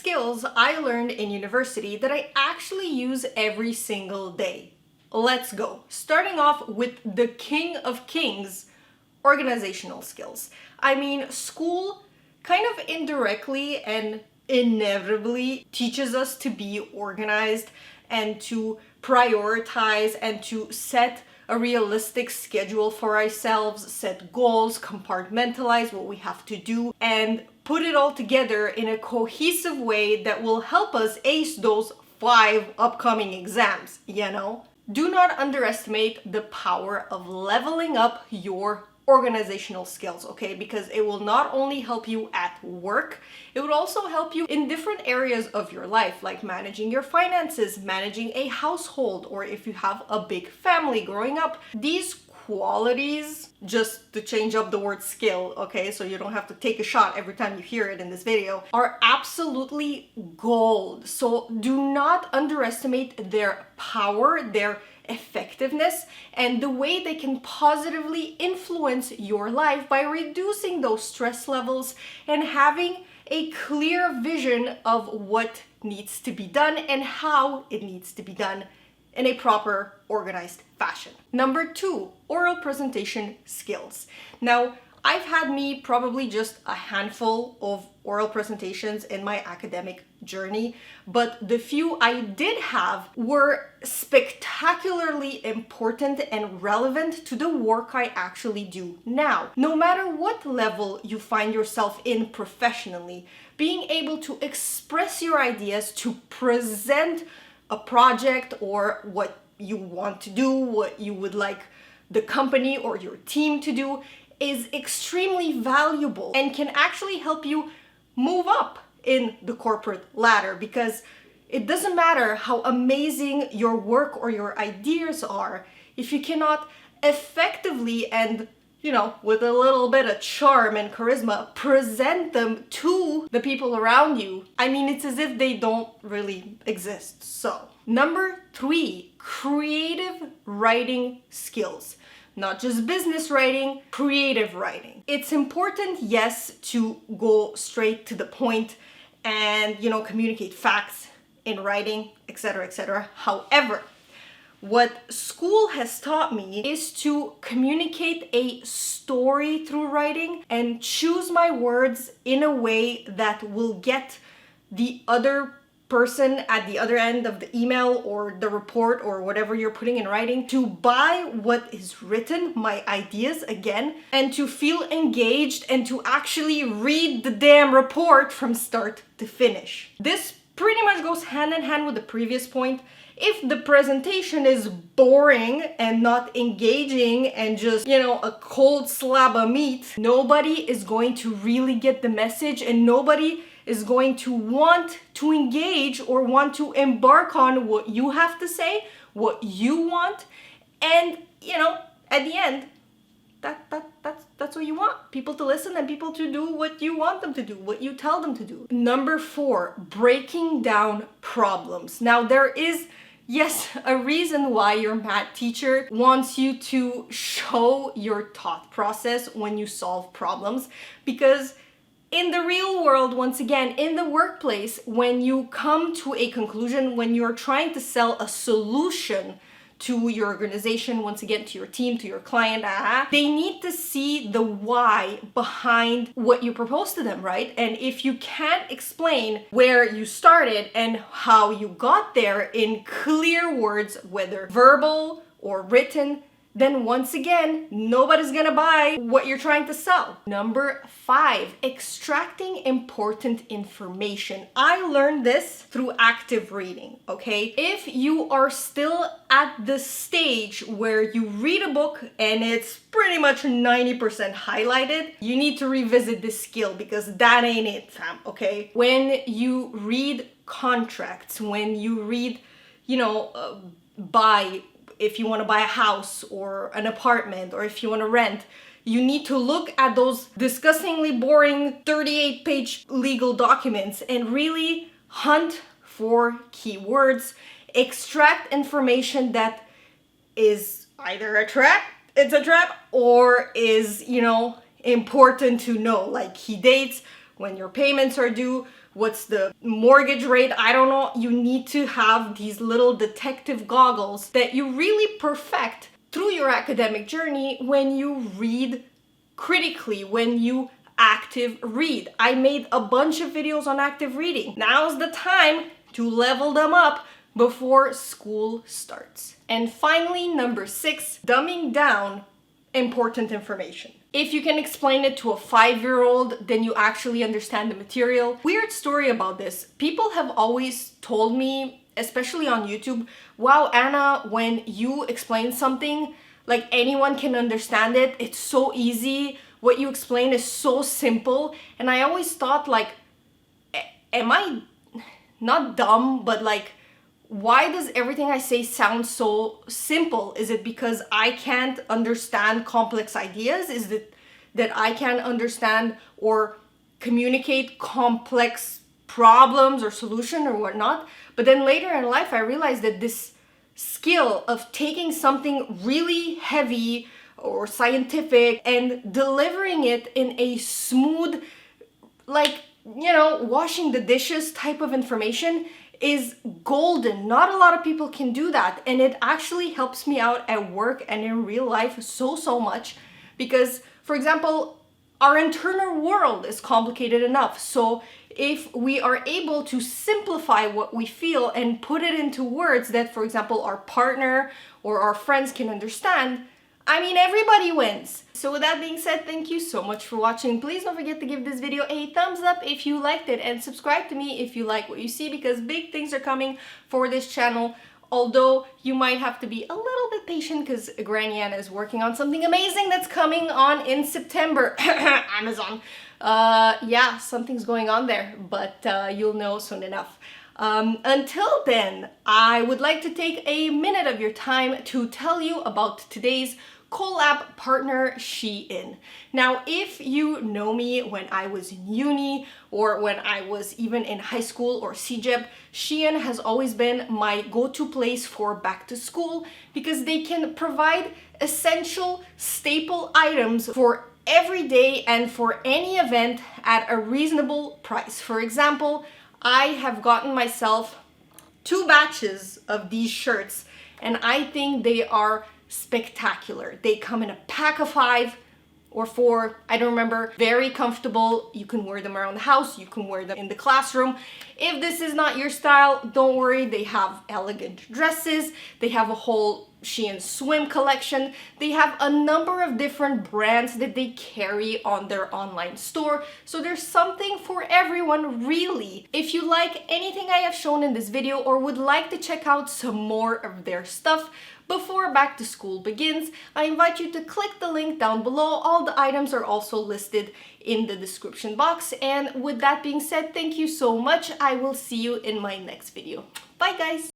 skills I learned in university that I actually use every single day. Let's go. Starting off with the king of kings, organizational skills. I mean, school kind of indirectly and inevitably teaches us to be organized and to prioritize and to set a realistic schedule for ourselves, set goals, compartmentalize what we have to do, and put it all together in a cohesive way that will help us ace those 5 upcoming exams, you know? Do not underestimate the power of leveling up your organizational skills, okay? Because it will not only help you at work, it would also help you in different areas of your life, like managing your finances, managing a household, or if you have a big family growing up. These qualities, just to change up the word skill, okay, so you don't have to take a shot every time you hear it in this video, are absolutely gold. So do not underestimate their power, their effectiveness, and the way they can positively influence your life by reducing those stress levels and having a clear vision of what needs to be done and how it needs to be done in a proper, organized fashion. Number 2, oral presentation skills. Now, I've had me probably just a handful of oral presentations in my academic journey, but the few I did have were spectacularly important and relevant to the work I actually do now. No matter what level you find yourself in professionally, being able to express your ideas, to present a project or what you want to do, what you would like the company or your team to do, is extremely valuable and can actually help you move up in the corporate ladder, because it doesn't matter how amazing your work or your ideas are if you cannot effectively and, you know, with a little bit of charm and charisma, present them to the people around you. I mean, it's as if they don't really exist. So, number 3, creative writing skills. Not just business writing, creative writing. It's important, yes, to go straight to the point and, you know, communicate facts in writing, etc., etc. However, what school has taught me is to communicate a story through writing and choose my words in a way that will get the other person at the other end of the email or the report or whatever you're putting in writing to buy what is written, my ideas again, and to feel engaged and to actually read the damn report from start to finish. This pretty much goes hand in hand with the previous point. If the presentation is boring and not engaging and just, you know, a cold slab of meat, nobody is going to really get the message and nobody is going to want to engage or want to embark on what you have to say, what you want, and, you know, at the end, that's what you want. People to listen and people to do what you want them to do, what you tell them to do. Number 4, breaking down problems. Now, there is, yes, a reason why your math teacher wants you to show your thought process when you solve problems, because in the real world, once again, in the workplace, when you come to a conclusion, when you're trying to sell a solution to your organization, once again, to your team, to your client, they need to see the why behind what you propose to them, right? And if you can't explain where you started and how you got there in clear words, whether verbal or written, then once again, nobody's gonna buy what you're trying to sell. Number 5, extracting important information. I learned this through active reading, okay? If you are still at the stage where you read a book and it's pretty much 90% highlighted, you need to revisit this skill because that ain't it, fam, okay? When you read contracts, when you read, you know, if you want to buy a house or an apartment, or if you want to rent, you need to look at those disgustingly boring 38-page legal documents and really hunt for keywords, extract information that is either it's a trap, or is, you know, important to know, like key dates, when your payments are due, what's the mortgage rate, I don't know. You need to have these little detective goggles that you really perfect through your academic journey when you read critically, when you active read. I made a bunch of videos on active reading. Now's the time to level them up before school starts. And finally, number 6, dumbing down important information. If you can explain it to a 5-year-old, then you actually understand the material. Weird story about this. People have always told me, especially on YouTube, wow, Anna, when you explain something, like anyone can understand it. It's so easy. What you explain is so simple. And I always thought like, am I not dumb, but like, why does everything I say sound so simple? Is it because I can't understand complex ideas? Is it that I can't understand or communicate complex problems or solution or whatnot? But then later in life, I realized that this skill of taking something really heavy or scientific and delivering it in a smooth, like, you know, washing the dishes type of information is golden. Not a lot of people can do that, and it actually helps me out at work and in real life so much, because, for example, our internal world is complicated enough. So if we are able to simplify what we feel and put it into words that, for example, our partner or our friends can understand, I mean, everybody wins. So with that being said, thank you so much for watching. Please don't forget to give this video a thumbs up if you liked it, and subscribe to me if you like what you see, because big things are coming for this channel. Although you might have to be a little bit patient because Granny Anna is working on something amazing that's coming on in September. Amazon. Yeah, something's going on there, but you'll know soon enough. Until then, I would like to take a minute of your time to tell you about today's collab partner, SHEIN. Now, if you know me when I was in uni or when I was even in high school or CEGEP, SHEIN has always been my go-to place for back to school, because they can provide essential staple items for every day and for any event at a reasonable price. For example, I have gotten myself 2 batches of these shirts, and I think they are spectacular. They come in a pack of 5 or 4, I don't remember. Very comfortable. You can wear them around the house, you can wear them in the classroom. If this is not your style, don't worry, they have elegant dresses, they have a whole SHEIN swim collection, they have a number of different brands that they carry on their online store, so there's something for everyone, really. If you like anything I have shown in this video or would like to check out some more of their stuff before back to school begins, I invite you to click the link down below. All the items are also listed in the description box. And with that being said, thank you so much. I will see you in my next video. Bye guys!